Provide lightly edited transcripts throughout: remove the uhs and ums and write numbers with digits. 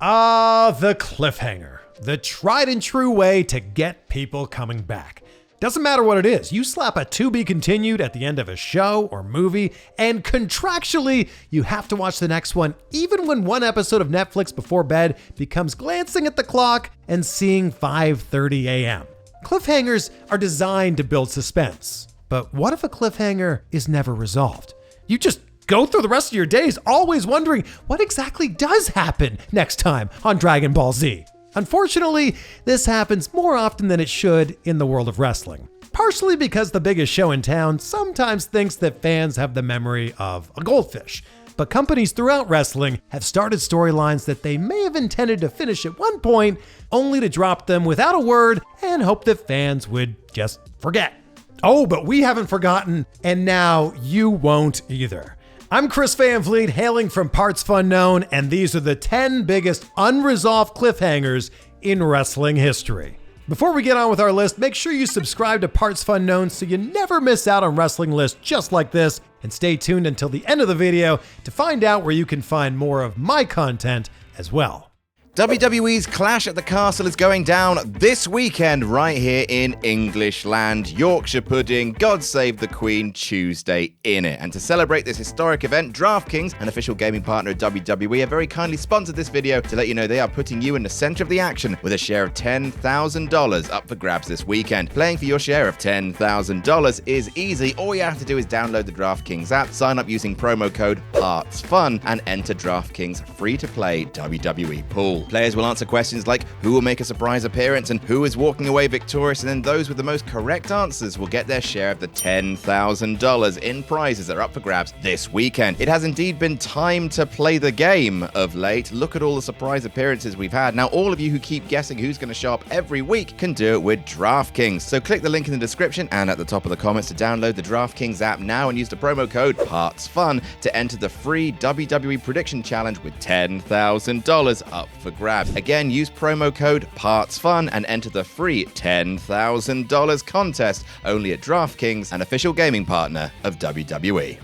The cliffhanger. The tried and true way to get people coming back. Doesn't matter what it is, you slap a to be continued at the end of a show or movie, and contractually, you have to watch the next one, even when one episode of Netflix before bed becomes glancing at the clock and seeing 5:30 a.m. Cliffhangers are designed to build suspense. But what if a cliffhanger is never resolved? You just go through the rest of your days always wondering what exactly does happen next time on Dragon Ball Z. Unfortunately, this happens more often than it should in the world of wrestling. Partially because the biggest show in town sometimes thinks that fans have the memory of a goldfish. But companies throughout wrestling have started storylines that they may have intended to finish at one point, only to drop them without a word and hope that fans would just forget. Oh, but we haven't forgotten, and now you won't either. I'm Chris Van Vliet, hailing from partsFUNknown, and these are the 10 biggest unresolved cliffhangers in wrestling history. Before we get on with our list, make sure you subscribe to partsFUNknown so you never miss out on wrestling lists just like this, and stay tuned until the end of the video to find out where you can find more of my content as well. WWE's Clash at the Castle is going down this weekend right here in English land. Yorkshire Pudding, God Save the Queen, Tuesday in it. And to celebrate this historic event, DraftKings, an official gaming partner of WWE, have very kindly sponsored this video to let you know they are putting you in the center of the action with a share of $10,000 up for grabs this weekend. Playing for your share of $10,000 is easy. All you have to do is download the DraftKings app, sign up using promo code partsFUN, and enter DraftKings free-to-play WWE pool. Players will answer questions like who will make a surprise appearance and who is walking away victorious, and then those with the most correct answers will get their share of the $10,000 in prizes that are up for grabs this weekend. It has indeed been time to play the game of late. Look at all the surprise appearances we've had. Now, all of you who keep guessing who's going to show up every week can do it with DraftKings. So click the link in the description and at the top of the comments to download the DraftKings app now and use the promo code partsFUN to enter the free WWE Prediction Challenge with $10,000 up for grabs. Again, use promo code partsFUN and enter the free $10,000 contest only at DraftKings, an official gaming partner of WWE.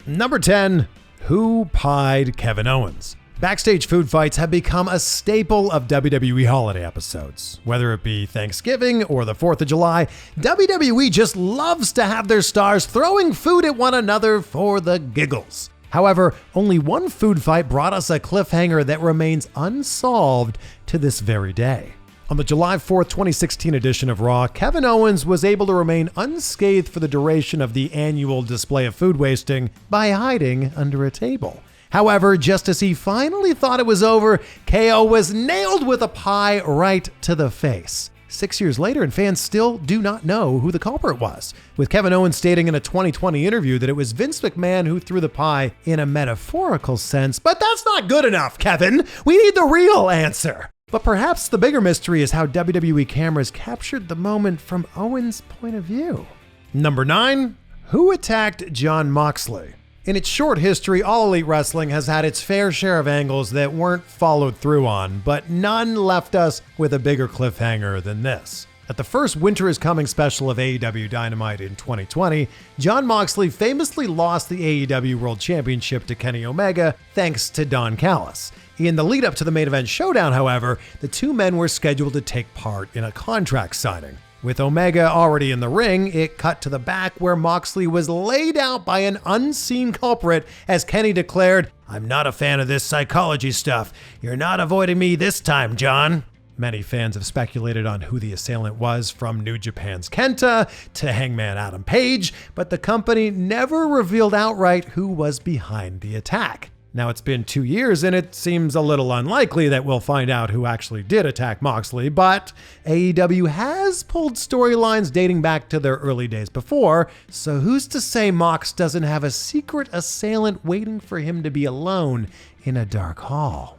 Number 10, who pied Kevin Owens? Backstage food fights have become a staple of WWE holiday episodes. Whether it be Thanksgiving or the 4th of July, WWE just loves to have their stars throwing food at one another for the giggles. However, only one food fight brought us a cliffhanger that remains unsolved to this very day. On the July 4th, 2016 edition of Raw, Kevin Owens was able to remain unscathed for the duration of the annual display of food wasting by hiding under a table. However, just as he finally thought it was over, KO was nailed with a pie right to the face. 6 years later, and fans still do not know who the culprit was, with Kevin Owens stating in a 2020 interview that it was Vince McMahon who threw the pie in a metaphorical sense. But that's not good enough, Kevin. We need the real answer. But perhaps the bigger mystery is how WWE cameras captured the moment from Owens' point of view. Number 9, who attacked Jon Moxley? In its short history, All Elite Wrestling has had its fair share of angles that weren't followed through on, but none left us with a bigger cliffhanger than this. At the first Winter is Coming special of AEW Dynamite in 2020, Jon Moxley famously lost the AEW World Championship to Kenny Omega thanks to Don Callis. In the lead up to the main event showdown, however, the two men were scheduled to take part in a contract signing. With Omega already in the ring, it cut to the back where Moxley was laid out by an unseen culprit as Kenny declared, "I'm not a fan of this psychology stuff. You're not avoiding me this time, John." Many fans have speculated on who the assailant was, from New Japan's Kenta to Hangman Adam Page, but the company never revealed outright who was behind the attack. Now, it's been 2 years, and it seems a little unlikely that we'll find out who actually did attack Moxley, but AEW has pulled storylines dating back to their early days before, so who's to say Mox doesn't have a secret assailant waiting for him to be alone in a dark hall?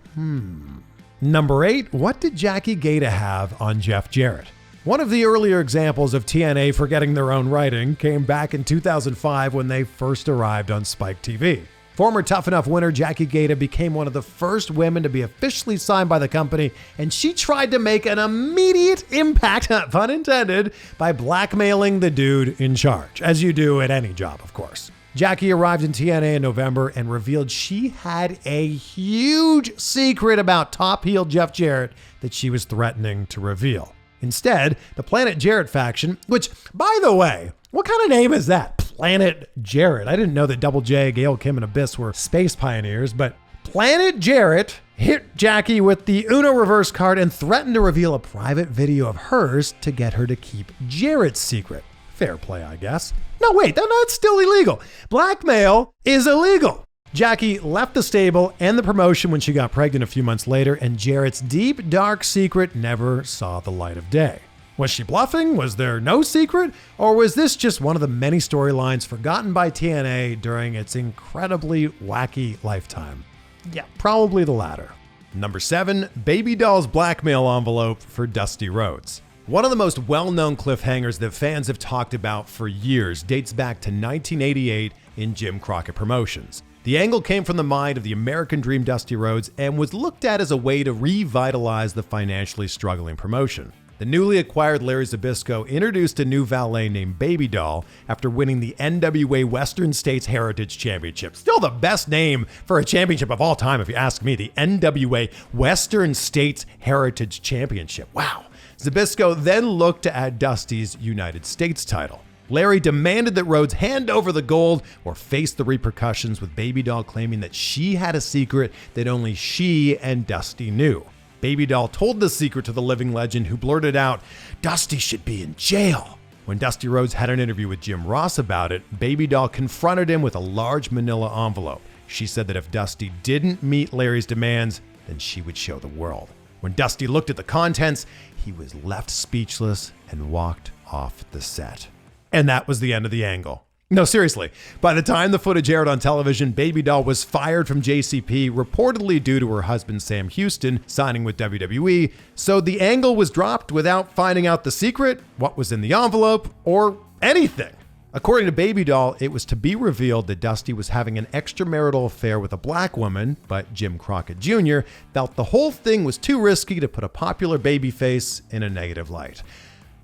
Number 8, what did Jackie Gata have on Jeff Jarrett? One of the earlier examples of TNA forgetting their own writing came back in 2005 when they first arrived on Spike TV. Former Tough Enough winner Jackie Gata became one of the first women to be officially signed by the company, and she tried to make an immediate impact, pun intended, by blackmailing the dude in charge, as you do at any job, of course. Jackie arrived in TNA in November and revealed she had a huge secret about top heel Jeff Jarrett that she was threatening to reveal. Instead, the Planet Jarrett faction, which, by the way, what kind of name is that? Planet Jarrett. I didn't know that Double J, Gail Kim, and Abyss were space pioneers, but Planet Jarrett hit Jackie with the Uno reverse card and threatened to reveal a private video of hers to get her to keep Jarrett's secret. Fair play, I guess. No, wait, that's still illegal. Blackmail is illegal. Jackie left the stable and the promotion when she got pregnant a few months later, and Jarrett's deep, dark secret never saw the light of day. Was she bluffing? Was there no secret? Or was this just one of the many storylines forgotten by TNA during its incredibly wacky lifetime? Yeah, probably the latter. Number 7, Baby Doll's blackmail envelope for Dusty Rhodes. One of the most well-known cliffhangers that fans have talked about for years dates back to 1988 in Jim Crockett Promotions. The angle came from the mind of the American Dream Dusty Rhodes and was looked at as a way to revitalize the financially struggling promotion. The newly acquired Larry Zbyszko introduced a new valet named Baby Doll after winning the NWA Western States Heritage Championship. Still the best name for a championship of all time, if you ask me, the NWA Western States Heritage Championship. Wow. Zbyszko then looked to add Dusty's United States title. Larry demanded that Rhodes hand over the gold or face the repercussions, with Baby Doll claiming that she had a secret that only she and Dusty knew. Baby Doll told the secret to the living legend, who blurted out, "Dusty should be in jail." When Dusty Rhodes had an interview with Jim Ross about it, Baby Doll confronted him with a large manila envelope. She said that if Dusty didn't meet Larry's demands, then she would show the world. When Dusty looked at the contents, he was left speechless and walked off the set. And that was the end of the angle. No, seriously, by the time the footage aired on television, Baby Doll was fired from JCP, reportedly due to her husband Sam Houston signing with WWE, so the angle was dropped without finding out the secret, what was in the envelope, or anything. According to Baby Doll, it was to be revealed that Dusty was having an extramarital affair with a black woman, but Jim Crockett Jr. felt the whole thing was too risky to put a popular babyface in a negative light.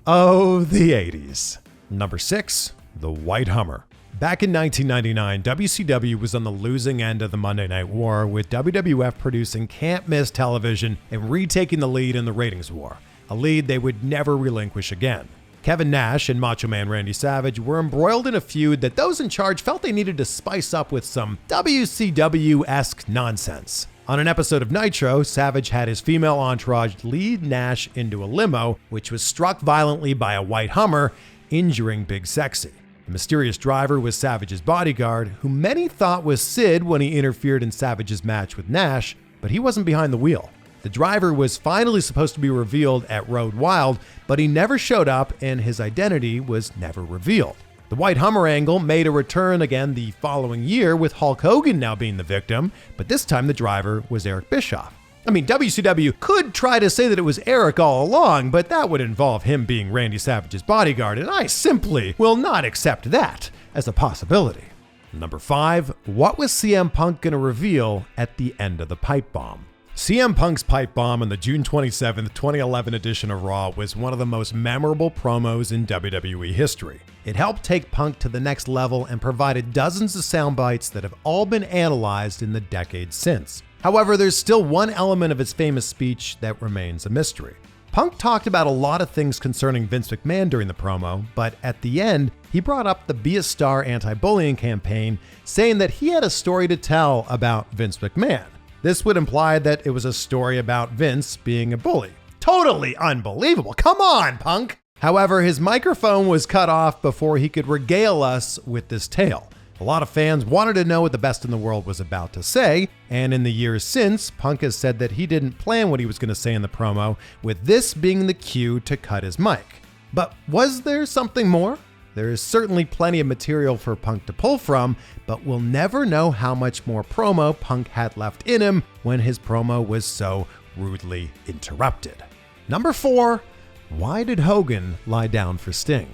Oh, the 80s. Number 6, the White Hummer. Back in 1999, WCW was on the losing end of the Monday Night War, with WWF producing can't-miss television and retaking the lead in the ratings war, a lead they would never relinquish again. Kevin Nash and Macho Man Randy Savage were embroiled in a feud that those in charge felt they needed to spice up with some WCW-esque nonsense. On an episode of Nitro, Savage had his female entourage lead Nash into a limo, which was struck violently by a white Hummer, injuring Big Sexy. The mysterious driver was Savage's bodyguard, who many thought was Sid when he interfered in Savage's match with Nash, but he wasn't behind the wheel. The driver was finally supposed to be revealed at Road Wild, but he never showed up and his identity was never revealed. The White Hummer angle made a return again the following year, with Hulk Hogan now being the victim, but this time the driver was Eric Bischoff. I mean, WCW could try to say that it was Eric all along, but that would involve him being Randy Savage's bodyguard, and I simply will not accept that as a possibility. Number 5, what was CM Punk going to reveal at the end of the pipe bomb? CM Punk's pipe bomb on the June 27th, 2011 edition of Raw was one of the most memorable promos in WWE history. It helped take Punk to the next level and provided dozens of sound bites that have all been analyzed in the decades since. However, there's still one element of his famous speech that remains a mystery. Punk talked about a lot of things concerning Vince McMahon during the promo, but at the end, he brought up the Be a Star anti-bullying campaign, saying that he had a story to tell about Vince McMahon. This would imply that it was a story about Vince being a bully. Totally unbelievable. Come on, Punk. However, his microphone was cut off before he could regale us with this tale. A lot of fans wanted to know what the Best in the World was about to say, and in the years since, Punk has said that he didn't plan what he was going to say in the promo, with this being the cue to cut his mic. But was there something more? There is certainly plenty of material for Punk to pull from, but we'll never know how much more promo Punk had left in him when his promo was so rudely interrupted. Number 4, why did Hogan lie down for Sting?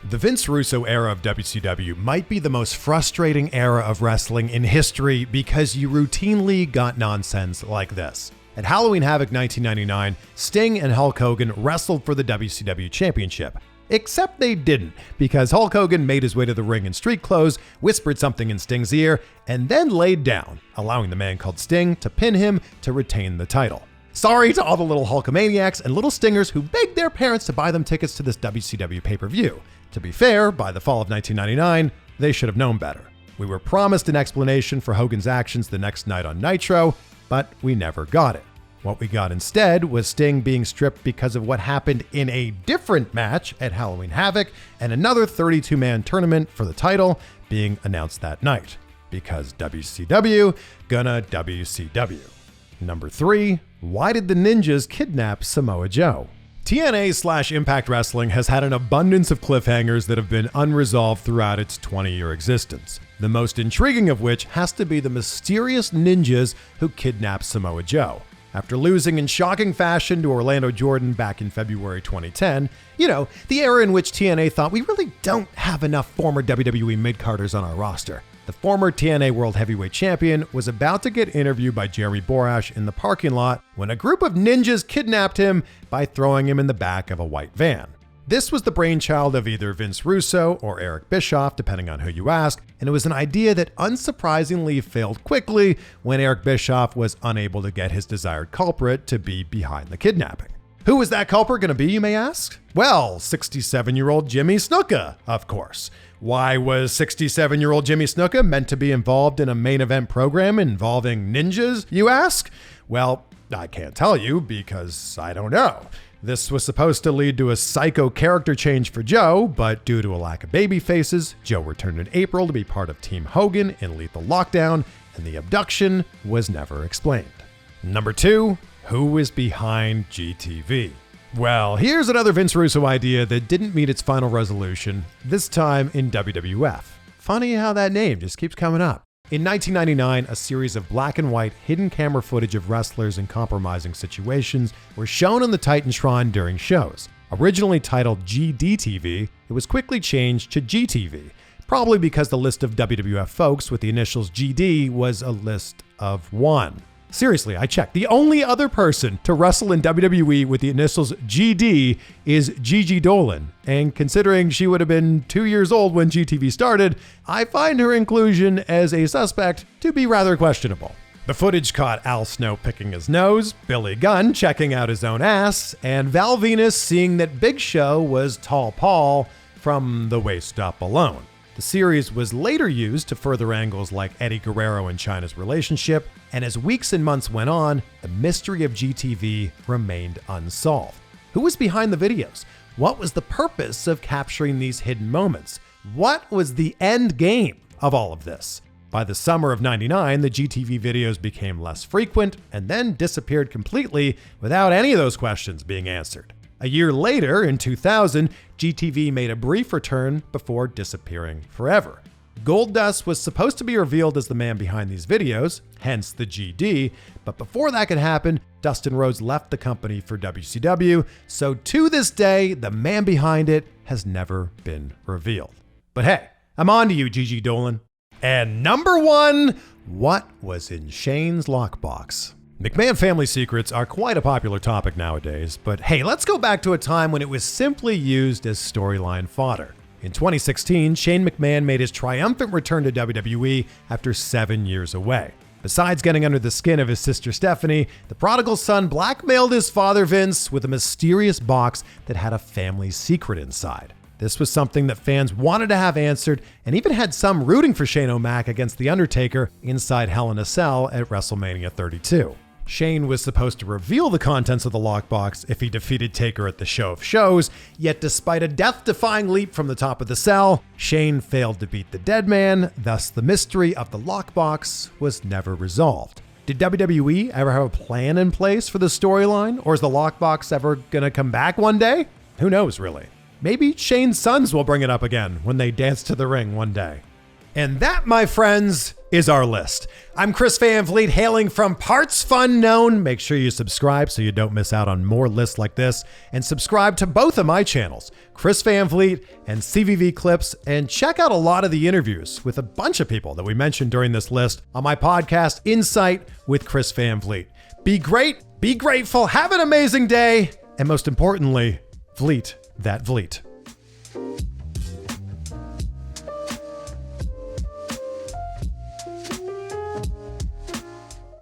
The Vince Russo era of WCW might be the most frustrating era of wrestling in history because you routinely got nonsense like this. At Halloween Havoc 1999, Sting and Hulk Hogan wrestled for the WCW Championship. Except they didn't, because Hulk Hogan made his way to the ring in street clothes, whispered something in Sting's ear, and then laid down, allowing the man called Sting to pin him to retain the title. Sorry to all the little Hulkamaniacs and little Stingers who begged their parents to buy them tickets to this WCW pay-per-view. To be fair, by the fall of 1999, they should have known better. We were promised an explanation for Hogan's actions the next night on Nitro, but we never got it. What we got instead was Sting being stripped because of what happened in a different match at Halloween Havoc, and another 32-man tournament for the title being announced that night. Because WCW gonna WCW. Number 3, why did the Ninjas kidnap Samoa Joe? TNA/Impact Wrestling has had an abundance of cliffhangers that have been unresolved throughout its 20-year existence. The most intriguing of which has to be the mysterious ninjas who kidnapped Samoa Joe. After losing in shocking fashion to Orlando Jordan back in February 2010, the era in which TNA thought we really don't have enough former WWE mid-carders on our roster. The former TNA World Heavyweight Champion was about to get interviewed by Jeremy Borash in the parking lot when a group of ninjas kidnapped him by throwing him in the back of a white van. This was the brainchild of either Vince Russo or Eric Bischoff, depending on who you ask, and it was an idea that unsurprisingly failed quickly when Eric Bischoff was unable to get his desired culprit to be behind the kidnapping. Who was that culprit going to be, you may ask? Well, 67-year-old Jimmy Snuka, of course. Why was 67-year-old Jimmy Snuka meant to be involved in a main event program involving ninjas, you ask? Well, I can't tell you because I don't know. This was supposed to lead to a psycho character change for Joe, but due to a lack of baby faces, Joe returned in April to be part of Team Hogan in Lethal Lockdown, and the abduction was never explained. Number 2, who is behind GTV? Well, here's another Vince Russo idea that didn't meet its final resolution, this time in WWF. Funny how that name just keeps coming up. In 1999, a series of black and white hidden camera footage of wrestlers in compromising situations were shown on the Titantron during shows. Originally titled GDTV, it was quickly changed to GTV, probably because the list of WWF folks with the initials GD was a list of 1. Seriously, I checked. The only other person to wrestle in WWE with the initials GD is Gigi Dolan. And considering she would have been 2 years old when GTV started, I find her inclusion as a suspect to be rather questionable. The footage caught Al Snow picking his nose, Billy Gunn checking out his own ass, and Val Venus seeing that Big Show was Tall Paul from the waist up alone. The series was later used to further angles like Eddie Guerrero and Chyna's relationship, and as weeks and months went on, the mystery of GTV remained unsolved. Who was behind the videos? What was the purpose of capturing these hidden moments? What was the end game of all of this? By the summer of '99, the GTV videos became less frequent and then disappeared completely without any of those questions being answered. A year later, in 2000, GTV made a brief return before disappearing forever. Goldust was supposed to be revealed as the man behind these videos, hence the GD, but before that could happen, Dustin Rhodes left the company for WCW, so to this day, the man behind it has never been revealed. But hey, I'm on to you, Gigi Dolan. And number 1, what was in Shane's lockbox? McMahon family secrets are quite a popular topic nowadays, but hey, let's go back to a time when it was simply used as storyline fodder. In 2016, Shane McMahon made his triumphant return to WWE after 7 years away. Besides getting under the skin of his sister Stephanie, the prodigal son blackmailed his father Vince with a mysterious box that had a family secret inside. This was something that fans wanted to have answered, and even had some rooting for Shane O'Mac against The Undertaker inside Hell in a Cell at WrestleMania 32. Shane was supposed to reveal the contents of the lockbox if he defeated Taker at the Show of Shows, yet despite a death-defying leap from the top of the cell, Shane failed to beat the dead man, thus the mystery of the lockbox was never resolved. Did WWE ever have a plan in place for the storyline, or is the lockbox ever gonna come back one day? Who knows, really? Maybe Shane's sons will bring it up again when they dance to the ring one day. And that, my friends, is our list. I'm Chris Van Vliet, hailing from partsFUNknown. Make sure you subscribe so you don't miss out on more lists like this, and subscribe to both of my channels, Chris Van Vliet and CVV Clips, and check out a lot of the interviews with a bunch of people that we mentioned during this list on my podcast, Insight with Chris Van Vliet. Be great, be grateful, have an amazing day, and most importantly, Vliet that Vliet.